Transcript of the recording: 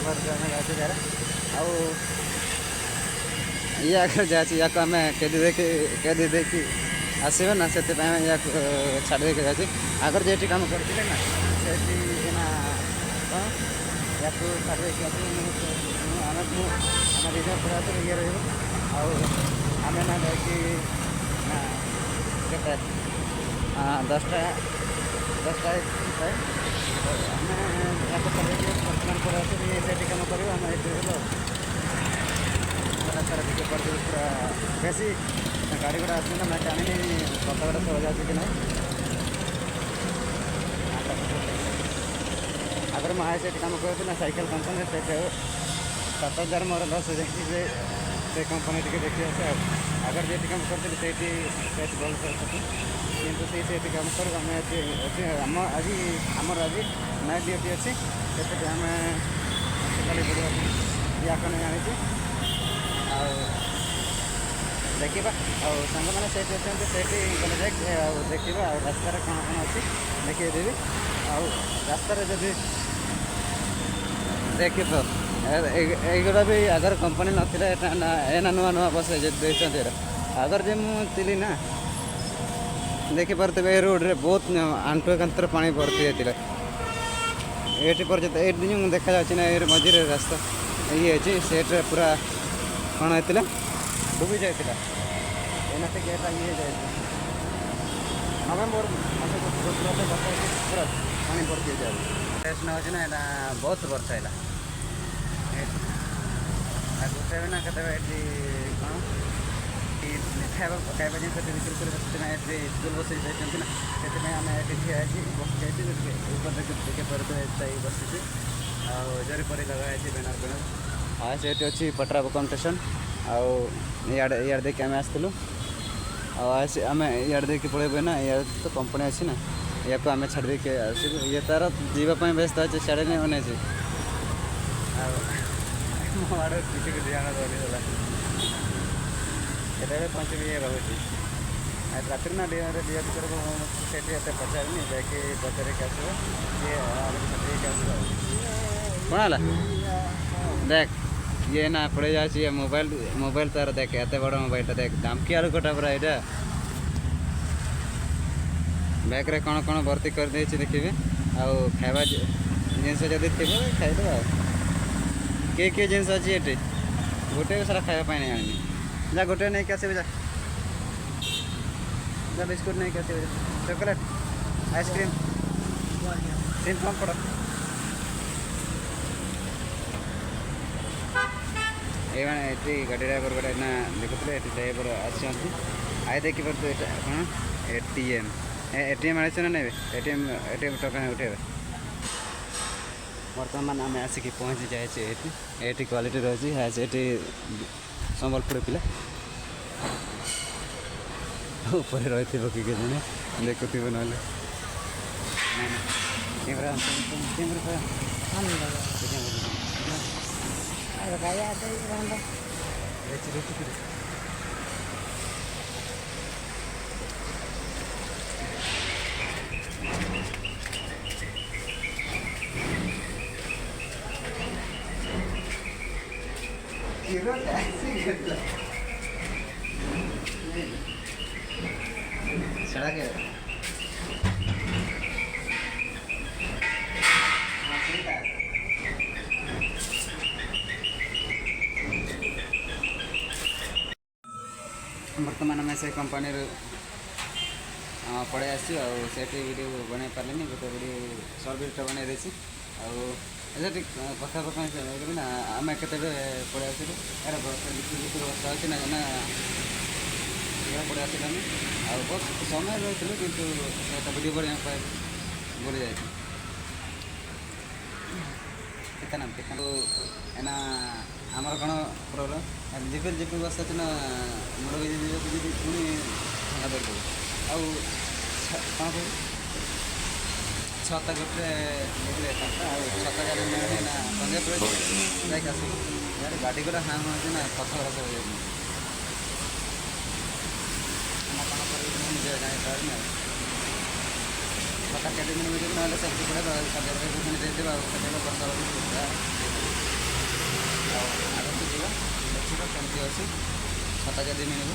आम जाए आउ ये आगे जाए या आम केदी देखी आसवे ना से या छाड़ देके जाए आगर जे काम करते ना से कौन या छाड़ देके आम रिजर्व पूरा ये रमें ना जाकि के 10टा आम बर्तमान पर से कम कर सारा टिके कर पूरा बेसी गाड़ी गुड़ा आस मैं जानी कत गुड़ा चल जाए कि ना आगर मुझे से कम कर साइकेल कंपनी से 7,000 मोर लस हो जाए से कंपनी टी देखी आसे आगर जे कम करते बेस भल कितु से कम कर आम आज आमर आज नाइट ड्यूटी अच्छी से आम खाली पड़ा या आनी देखा सांग मैंने से गले देखा रास्त कौन कौन अच्छी देखदेवी रास्त जदि देख युवा भी अगर कंपनी ना नुआ नुआ बस देखते अगर जो मुझे ना देखिपे रोड रे बहुत आंटू कंतर पानी भर्ती होता ये पर्यटन ये देखा ना ये मझे रास्ता ये अच्छी सेट्रे पूरा कौन होता डूबी जाता एना से गेटा ये जाए नवेम्बर पूरा पानी भर्ती जाए ना यहाँ बहुत वर्षा है गोटे ना के कौन खाଇବା ଖାଇବା ଜିନିଷ ବିକ୍ରି କରିବା ସେଥିପାଇଁ ଏଠି ସ୍କୁଲ ବସି ଯାଇଛନ୍ତି ନା ସେଥିପାଇଁ ଆମେ ଏଠି ଠିଆ ହେଇଛି ବସି ଯାଇଛି ଉପରେ ଟିକେ ପରିଚୟ ବସିଛି ଆଉ ଜରି ପରି ଲଗା ହେଇଛି ବ୍ୟାନର ବ୍ୟାନର ଆଉ ସେଠି ଅଛି ପଟ୍ରାବୁକମ୍ ଷ୍ଟେସନ୍ ଆଉ ଇଆଡ଼େ ଦେଇକି ଆମେ ଆସିଥିଲୁ ଆଉ ଆମେ ଇଆଡ଼େ ଦେଇକି ପଳେଇବୁ ନା ଇଆଡ଼େ ତ କମ୍ପାନୀ ଅଛି ନା ୟାକୁ ଆମେ ଛାଡ଼ି ଦେଇକି ଆସିବୁ ଇଏ ତାର ଯିବା ପାଇଁ ବ୍ୟସ୍ତ ଅଛି ସିଆଡ଼େ ନେଇ ଅନେଇଛି ଆଉ ମୋ ଆଡ଼େ କିଛି ଧ୍ୟାନ ଦେଲା ये पंच भी ये रोचे रात्रि ना डीएफ कर पचारे जाकि पचारे कौन देख ये ना पड़े जाए मोबाइल तार देख एत बड़ मोबाइल देख दामकी आलू कटा पूरा यहाँ बैग रे कौन कौन भर्ती कर देखिए आउ खावा जिनस जदि थी खाईद किए जिनस अच्छी ये गोटे सारा खावाई नहीं आनी जा गोटे नहीं क्या जा जा बिस्कुट नहीं क्या चॉकलेट आइसक्रीम सिंपल पड़ा ये मैंने गाड़ी ड्राइवर गोटे ना देखुले ड्राइवर आसती आई देखिए कौन एटीएम आने ना एटीएम टका उठे बर्तमान आम आसिक पहुँची जाए ये क्वालिटी रही है संबलपुर पिला ऊपर रही कि जाने देखुव ना सड़क है बर्तमान आम से कंपनी पड़े आसी वीडियो बन पारे गोटे वीडियो सर्ट वीडियो बन देसी कथा ना आम के पड़े आसू यार बर्षा अच्छी ना पड़े आसानी बहुत समय रही कि वीडियो बना बोली जाए एना आमर कौन प्रोब्लेम जिपिल जिपिल बस अच्छे ना मुड़ पुणी ठंडा दे आउ कौन कह छता गोटे छता गाड़ी ना पंजाब जाए आस गाड़ी गुड़ा हाँ हो ना पथर रस हो जाए जापारे छता के दिन ना सब पड़े देते बर्षा ଏମିତି ଅଛି ଛତା ଯଦି ମିଳିବ